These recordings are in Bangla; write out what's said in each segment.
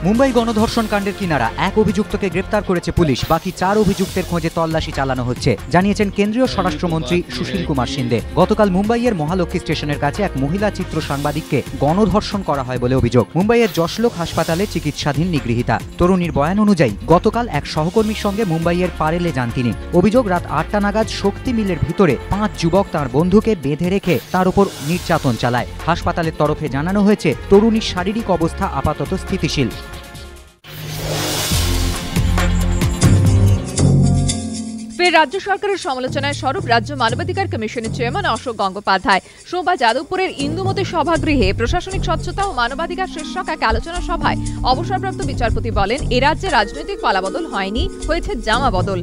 মুম্বাই গণধর্ষণ কাণ্ডের কিনারা এক অভিযুক্তকে গ্রেপ্তার করেছে পুলিশ, বাকি 4 অভিযুক্তের খোঁজে তল্লাশি চালানো হচ্ছে, জানিয়েছেন কেন্দ্রীয় স্বরাষ্ট্রমন্ত্রী সুশীল কুমার সিন্দে। গতকাল মুম্বাইয়ের মহালক্ষ্মী স্টেশনের কাছে এক মহিলা চিত্র সাংবাদিককে গণধর্ষণ করা হয় বলে অভিযোগ। মুম্বাইয়ের যশলোক হাসপাতালে চিকিৎসাধীন নিগৃহীতা। তরুণীর বয়ান অনুযায়ী গতকাল এক সহকর্মীর সঙ্গে মুম্বাইয়ের পারেলে যান তিনি। অভিযোগ, রাত 8টা নাগাদ শক্তি মিলের ভিতরে 5 যুবক তার বন্ধুকে বেঁধে রেখে তার উপর নির্যাতন চালায়। হাসপাতালের তরফে জানানো হয়েছে তরুণীর শারীরিক অবস্থা আপাতত স্থিতিশীল। ফের রাজ্য সরকারের সমালোচনায় স্বরূপ রাজ্য মানবাধিকার কমিশনের চেয়ারম্যান অশোক গঙ্গোপাধ্যায়। সোমবার যাদবপুরের ইন্দুমতি সভাগৃহে প্রশাসনিক স্বচ্ছতা ও মানবাধিকার শীর্ষক এক আলোচনা সভায় অবসরপ্রাপ্ত বিচারপতি বলেন, এ রাজ্যে রাজনৈতিক পালাবদল হয়নি, হয়েছে জামা বদল।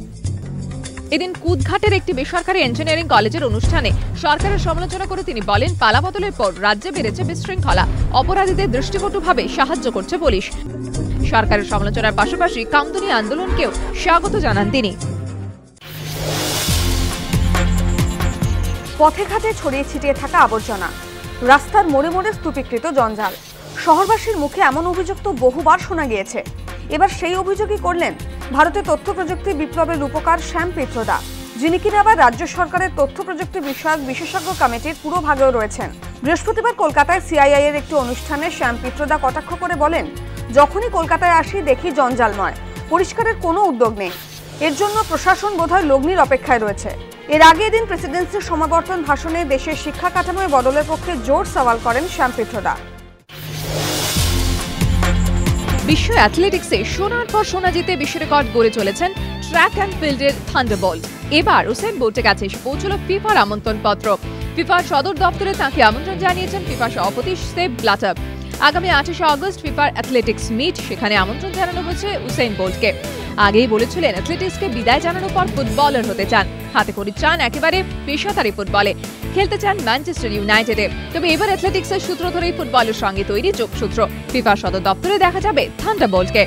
এদিন কুদঘাটের একটি বেসরকারি ইঞ্জিনিয়ারিং কলেজের অনুষ্ঠানে সরকারের সমালোচনা করে তিনি বলেন, পালাবদলের পর রাজ্যে বেড়েছে বিশৃঙ্খলা, অপরাধীদের দৃষ্টিকটুভাবে সাহায্য করছে পুলিশ। সরকারের সমালোচনার পাশাপাশি কামদুনি আন্দোলনকেও স্বাগত জানান তিনি। পথে ঘাটে ছড়িয়ে ছিটিয়ে থাকা আবর্জনা, রাস্তার মোড়ে মোড়ে স্তূপীকৃত জঞ্জাল, শহরবাসীর মুখে এমন অভিযোগ তো বহুবার শোনা গিয়েছে। এবার সেই অভিযোগই করলেন ভারতের তথ্য প্রযুক্তি বিপ্লবের রূপকার শ্যাম পিত্রদা, যিনি কিনা আবার রাজ্য সরকারের তথ্য প্রযুক্তি বিষয়ক বিশেষজ্ঞ কমিটির পুরো ভাগেও রয়েছেন। বৃহস্পতিবার কলকাতায় সিআইআই এর একটি অনুষ্ঠানে শ্যাম পিত্রদা কটাক্ষ করে বলেন, যখনই কলকাতায় আসি দেখি জঞ্জালময়, পরিষ্কারের কোনো উদ্যোগ নেই। এর জন্য প্রশাসন বোধহয় লগ্নির অপেক্ষায় রয়েছে। এর আগের দিন প্রেসিডেন্সির সমাবর্তন ভাষণে দেশের শিক্ষা কাঠামোয় বদলের পক্ষে জোর সওয়াল করেন শ্যাম পিত্রদা। বিশ্ব অ্যাথলেটিক্সে সোনার পর সোনা জিতে বিশ্ব রেকর্ড গড়ে চলেছেন ট্র্যাক অ্যান্ড ফিল্ডের থান্ডারবোল্ট। এবার উসেন বোল্টের কাছে এসে পৌঁছল ফিফার আমন্ত্রণ পত্র। ফিফার সদর দপ্তরে তাঁকে আমন্ত্রণ জানিয়েছেন ফিফা সভাপতি সেপ ব্ল্যাটার। আগামী 28শে আগস্ট ফিফার অ্যাথলেটিক্স মিট, সেখানে আমন্ত্রণ জানানো হয়েছে উসেন বোল্টকে। আগেই বলেছিলেন অ্যাথলেটিক্সকে বিদায় জানানোর পর ফুটবলার হতে চান, হাতে করে চান একেবারে পেশাদারি ফুটবলে খেলতে চান ম্যানচেস্টার ইউনাইটেডে। তবে এবার অ্যাথলেটিক্সের সূত্র ধরেই ফুটবলের সঙ্গে তৈরি যোগসূত্র। ফিফা সদর দপ্তরে দেখা যাবে থান্ডারবোল্টকে।